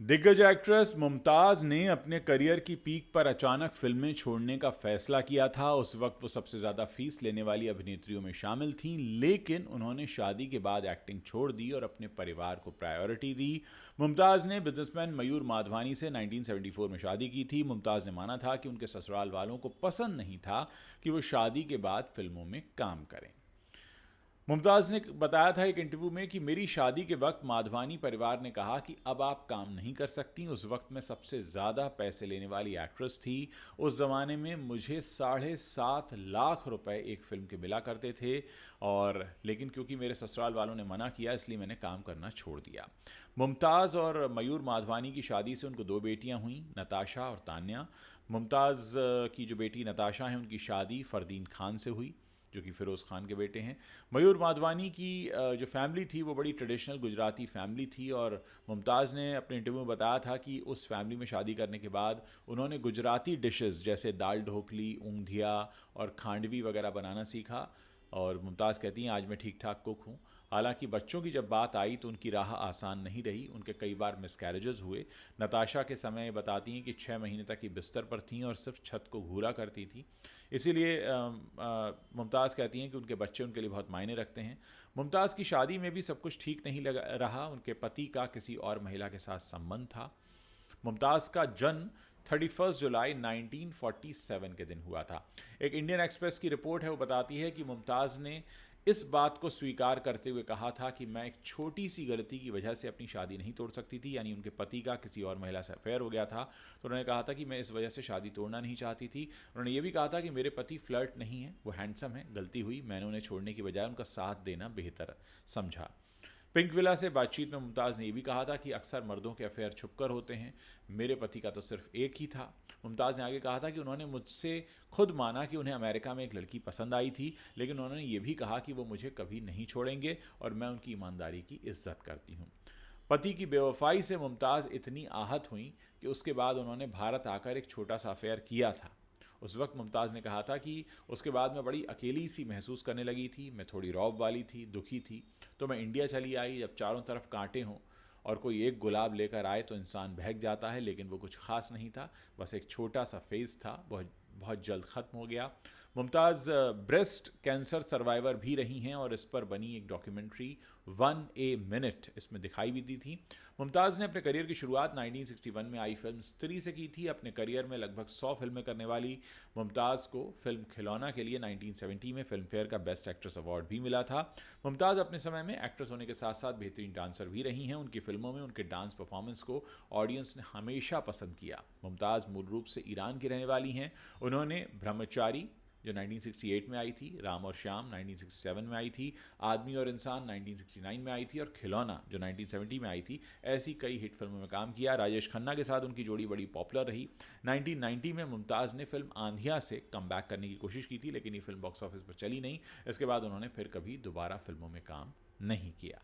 दिग्गज एक्ट्रेस मुमताज़ ने अपने करियर की पीक पर अचानक फिल्में छोड़ने का फैसला किया था। उस वक्त वो सबसे ज़्यादा फीस लेने वाली अभिनेत्रियों में शामिल थीं, लेकिन उन्होंने शादी के बाद एक्टिंग छोड़ दी और अपने परिवार को प्रायोरिटी दी। मुमताज़ ने बिजनेसमैन मयूर माधवानी से 1974 में शादी की थी। मुमताज़ ने माना था कि उनके ससुराल वालों को पसंद नहीं था कि वो शादी के बाद फिल्मों में काम करें। मुमताज़ ने बताया था एक इंटरव्यू में कि मेरी शादी के वक्त माधवानी परिवार ने कहा कि अब आप काम नहीं कर सकती। उस वक्त मैं सबसे ज़्यादा पैसे लेने वाली एक्ट्रेस थी। उस ज़माने में मुझे 7.5 लाख रुपए एक फ़िल्म के मिला करते थे, और लेकिन क्योंकि मेरे ससुराल वालों ने मना किया, इसलिए मैंने काम करना छोड़ दिया। मुमताज़ और मयूर माधवानी की शादी से उनको 2 बेटियां हुईं, नताशा और तान्या। मुमताज़ की जो बेटी नताशा हैं, उनकी शादी फ़रदीन खान से हुई, जो कि फ़िरोज़ खान के बेटे हैं। मयूर माधवानी की जो फैमिली थी वो बड़ी ट्रेडिशनल गुजराती फैमिली थी, और मुमताज़ ने अपने इंटरव्यू में बताया था कि उस फैमिली में शादी करने के बाद उन्होंने गुजराती डिशेस जैसे दाल ढोकली, ऊंधिया और खांडवी वगैरह बनाना सीखा। और मुमताज़ कहती हैं, आज मैं ठीक ठाक कुक हूँ। हालांकि बच्चों की जब बात आई तो उनकी राह आसान नहीं रही, उनके कई बार मिसकैरेजेस हुए। नताशा के समय बताती हैं कि 6 महीने तक ही बिस्तर पर थीं और सिर्फ छत को घूरा करती थी। इसीलिए मुमताज़ कहती हैं कि उनके बच्चे उनके लिए बहुत मायने रखते हैं। मुमताज़ की शादी में भी सब कुछ ठीक नहीं लगा रहा। उनके पति का किसी और महिला के साथ संबंध था। मुमताज़ का जन्म 31 जुलाई 1947 के दिन हुआ था। एक इंडियन एक्सप्रेस की रिपोर्ट है, वो बताती है कि मुमताज़ ने इस बात को स्वीकार करते हुए कहा था कि मैं एक छोटी सी गलती की वजह से अपनी शादी नहीं तोड़ सकती थी, यानी उनके पति का किसी और महिला से अफेयर हो गया था। तो उन्होंने कहा था कि मैं इस वजह से शादी तोड़ना नहीं चाहती थी। उन्होंने ये भी कहा था कि मेरे पति फ्लर्ट नहीं है, वो हैंडसम है, गलती हुई, मैंने उन्हें छोड़ने की बजाय उनका साथ देना बेहतर समझा। पिंक विला से बातचीत में मुमताज़ ने यह भी कहा था कि अक्सर मर्दों के अफेयर छुपकर होते हैं, मेरे पति का तो सिर्फ एक ही था। मुमताज़ ने आगे कहा था कि उन्होंने मुझसे खुद माना कि उन्हें अमेरिका में एक लड़की पसंद आई थी, लेकिन उन्होंने ये भी कहा कि वो मुझे कभी नहीं छोड़ेंगे और मैं उनकी ईमानदारी की इज्जत करती हूँ। पति की बेवफाई से मुमताज़ इतनी आहत हुई कि उसके बाद उन्होंने भारत आकर एक छोटा सा अफेयर किया था। उस वक्त मुमताज़ ने कहा था कि उसके बाद मैं बड़ी अकेली सी महसूस करने लगी थी, मैं थोड़ी रौब वाली थी, दुखी थी। तो मैं इंडिया चली आई। जब चारों तरफ कांटे हों और कोई एक गुलाब लेकर आए तो इंसान बहक जाता है, लेकिन वो कुछ ख़ास नहीं था, बस एक छोटा सा फेज़ था, बहुत बहुत जल्द ख़त्म हो गया। मुमताज़ ब्रेस्ट कैंसर सर्वाइवर भी रही हैं और इस पर बनी एक डॉक्यूमेंट्री 1 A Minute इसमें दिखाई भी दी थी। मुमताज़ ने अपने करियर की शुरुआत 1961 में आई फिल्म स्त्री से की थी। अपने करियर में लगभग 100 फिल्में करने वाली मुमताज़ को फिल्म खिलौना के लिए 1970 में फिल्म फेयर का बेस्ट एक्ट्रेस अवार्ड भी मिला था। मुमताज़ अपने समय में एक्ट्रेस होने के साथ साथ बेहतरीन डांसर भी रही हैं। उनकी फिल्मों में उनके डांस परफॉर्मेंस को ऑडियंस ने हमेशा पसंद किया। मुमताज़ मूल रूप से ईरान की रहने वाली हैं। उन्होंने ब्रह्मचारी जो 1968 में आई थी, राम और श्याम 1967 में आई थी, आदमी और इंसान 1969 में आई थी, और खिलौना जो 1970 में आई थी, ऐसी कई हिट फिल्मों में काम किया। राजेश खन्ना के साथ उनकी जोड़ी बड़ी पॉपुलर रही। 1990 में मुमताज़ ने फिल्म आंधिया से कम बैक करने की कोशिश की थी, लेकिन ये फिल्म बॉक्स ऑफिस पर चली नहीं। इसके बाद उन्होंने फिर कभी दोबारा फिल्मों में काम नहीं किया।